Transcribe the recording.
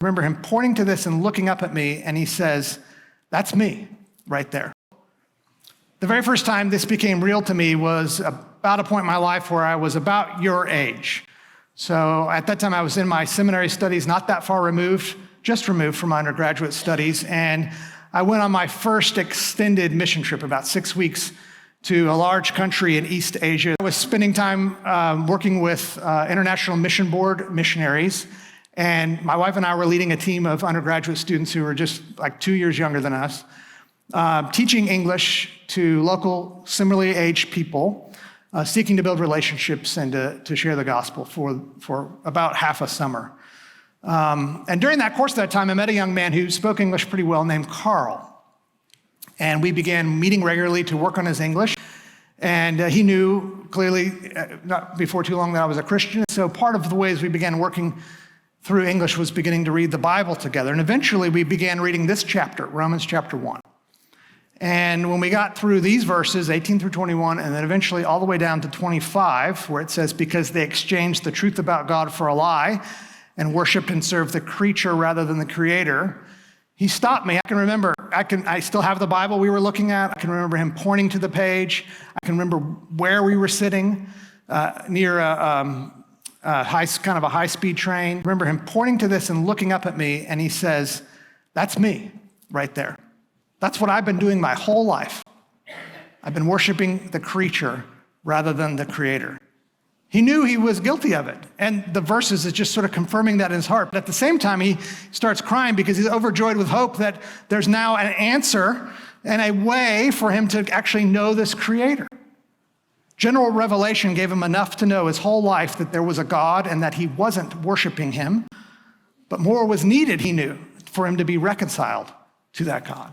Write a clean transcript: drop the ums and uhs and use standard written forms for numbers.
I remember him pointing to this and looking up at me, and he says, "That's me right there." The very first time this became real to me was about a point in my life where I was about your age. So at that time, I was in my seminary studies, not that far removed, just removed from my undergraduate studies, and I went on my first extended mission trip, about 6 weeks, to a large country in East Asia. I was spending time working with International Mission Board missionaries, and my wife and I were leading a team of undergraduate students who were just like 2 years younger than us, teaching English to local, similarly aged people, seeking to build relationships and to share the gospel for about half a summer. And during that course of that time, I met a young man who spoke English pretty well named Carl. And we began meeting regularly to work on his English. And he knew clearly, not before too long, that I was a Christian. So part of the ways we began working through English was beginning to read the Bible together. And eventually we began reading this chapter, Romans chapter 1. And when we got through these verses, 18 through 21, and then eventually all the way down to 25, where it says, because they exchanged the truth about God for a lie and worshiped and served the creature rather than the creator, he stopped me. I can remember, I still have the Bible we were looking at. I can remember him pointing to the page. I can remember where we were sitting near a high-speed train. I remember him pointing to this and looking up at me, and he says, "That's me right there. That's what I've been doing my whole life. I've been worshiping the creature rather than the creator." He knew he was guilty of it. And the verses is just sort of confirming that in his heart. But at the same time, he starts crying because he's overjoyed with hope that there's now an answer and a way for him to actually know this creator. General revelation gave him enough to know his whole life that there was a God and that he wasn't worshiping him. But more was needed, he knew, for him to be reconciled to that God.